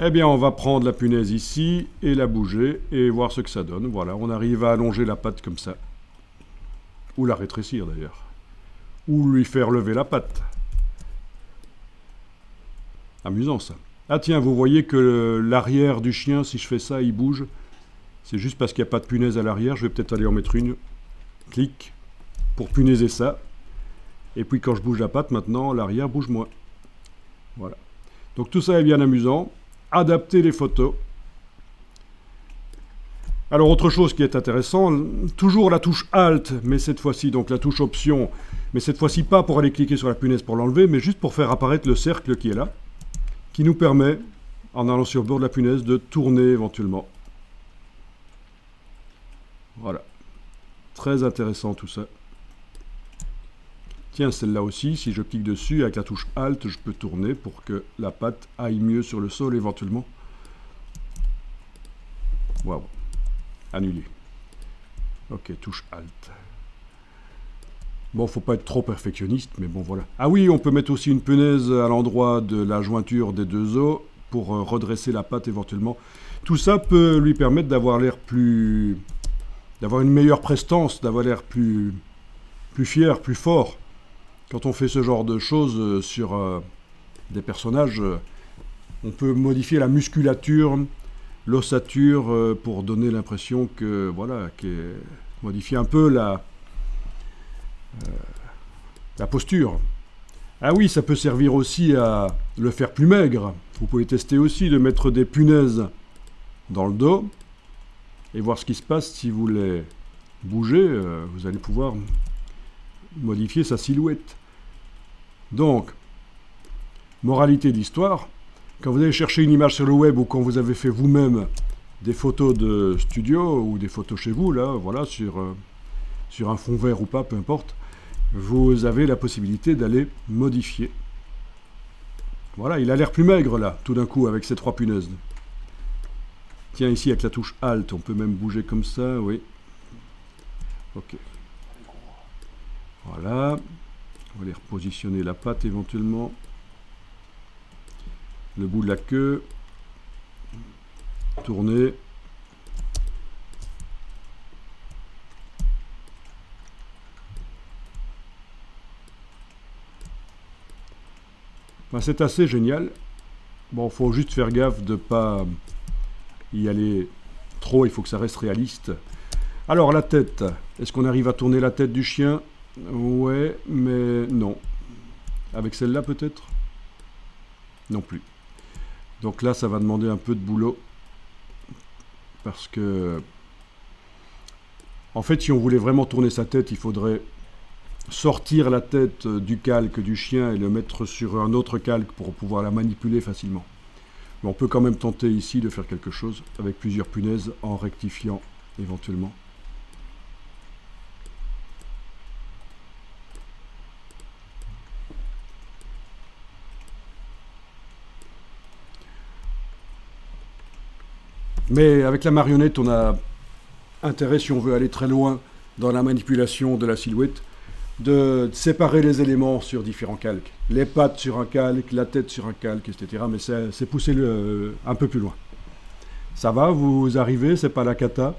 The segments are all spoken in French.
Eh bien, on va prendre la punaise ici et la bouger et voir ce que ça donne. Voilà, on arrive à allonger la patte comme ça. Ou la rétrécir d'ailleurs. Ou lui faire lever la patte. Amusant ça. Ah tiens, vous voyez que l'arrière du chien, si je fais ça, il bouge. C'est juste parce qu'il n'y a pas de punaise à l'arrière. Je vais peut-être aller en mettre une. Clic. Pour punaiser ça. Et puis quand je bouge la patte, maintenant, l'arrière bouge moins. Voilà. Donc tout ça est bien amusant. Adapter les photos. Alors autre chose qui est intéressant, toujours la touche Alt, mais cette fois-ci, donc la touche Option, mais cette fois-ci pas pour aller cliquer sur la punaise pour l'enlever, mais juste pour faire apparaître le cercle qui est là, qui nous permet, en allant sur le bord de la punaise, de tourner éventuellement. Voilà. Très intéressant tout ça. Tiens, celle-là aussi, si je clique dessus, avec la touche Alt, je peux tourner pour que la patte aille mieux sur le sol éventuellement. Waouh. Annuler. Ok, touche Alt. Bon, faut pas être trop perfectionniste, mais bon, voilà. Ah oui, on peut mettre aussi une punaise à l'endroit de la jointure des deux os pour redresser la patte éventuellement. Tout ça peut lui permettre d'avoir l'air plus... d'avoir une meilleure prestance, d'avoir l'air plus fier, plus fort. Quand on fait ce genre de choses sur des personnages, on peut modifier la musculature, l'ossature pour donner l'impression que, voilà, modifier un peu la posture. Ah oui, ça peut servir aussi à le faire plus maigre. Vous pouvez tester aussi de mettre des punaises dans le dos et voir ce qui se passe si vous les bougez. Vous allez pouvoir modifier sa silhouette. Donc, moralité de l'histoire, quand vous allez chercher une image sur le web ou quand vous avez fait vous-même des photos de studio ou des photos chez vous, là, voilà, sur un fond vert ou pas, peu importe, vous avez la possibilité d'aller modifier. Voilà, il a l'air plus maigre là, tout d'un coup, avec ces trois punaises. Tiens, ici, avec la touche Alt, on peut même bouger comme ça, oui. Ok. Voilà. On va aller repositionner la patte éventuellement. Le bout de la queue. Tourner. Ben, c'est assez génial. Bon, il faut juste faire gaffe de ne pas y aller trop, il faut que ça reste réaliste. Alors, la tête. Est-ce qu'on arrive à tourner la tête du chien? Ouais, mais non. Avec celle-là, peut-être? Non plus. Donc là, ça va demander un peu de boulot. Parce que... En fait, si on voulait vraiment tourner sa tête, il faudrait sortir la tête du calque du chien et le mettre sur un autre calque pour pouvoir la manipuler facilement. Mais on peut quand même tenter ici de faire quelque chose avec plusieurs punaises en rectifiant éventuellement. Mais avec la marionnette, on a intérêt, si on veut aller très loin dans la manipulation de la silhouette, de séparer les éléments sur différents calques. Les pattes sur un calque, la tête sur un calque, etc. Mais c'est pousser un peu plus loin. Ça va, vous arrivez, c'est pas la cata.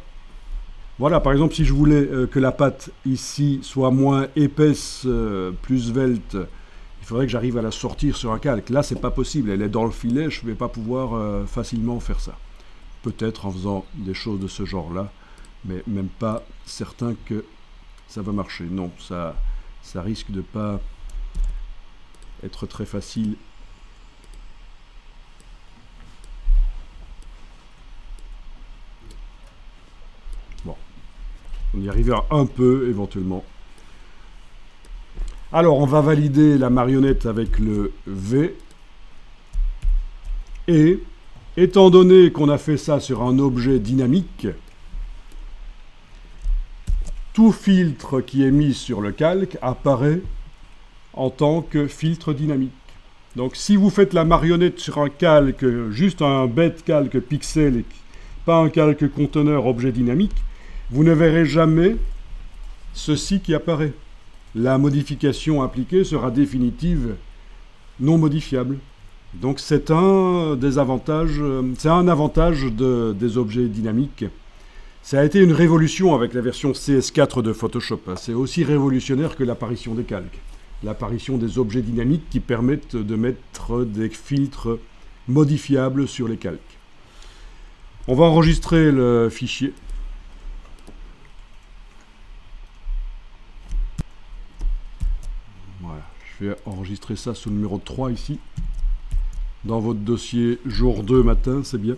Voilà, par exemple, si je voulais que la patte ici soit moins épaisse, plus svelte, il faudrait que j'arrive à la sortir sur un calque. Là, c'est pas possible, elle est dans le filet, je ne vais pas pouvoir facilement faire ça. Peut-être en faisant des choses de ce genre-là, mais même pas certain que ça va marcher. Non, ça risque de pas être très facile. Bon, on y arrivera un peu éventuellement. Alors, on va valider la marionnette avec le V. Et, étant donné qu'on a fait ça sur un objet dynamique, tout filtre qui est mis sur le calque apparaît en tant que filtre dynamique. Donc si vous faites la marionnette sur un calque, juste un bête calque pixel, pas un calque conteneur objet dynamique, vous ne verrez jamais ceci qui apparaît. La modification appliquée sera définitive, non modifiable. Donc c'est un des avantages, c'est un avantage des objets dynamiques. Ça a été une révolution avec la version CS4 de Photoshop. C'est aussi révolutionnaire que l'apparition des calques. L'apparition des objets dynamiques qui permettent de mettre des filtres modifiables sur les calques. On va enregistrer le fichier. Voilà, je vais enregistrer ça sous le numéro 3 ici. Dans votre dossier jour 2 matin, c'est bien.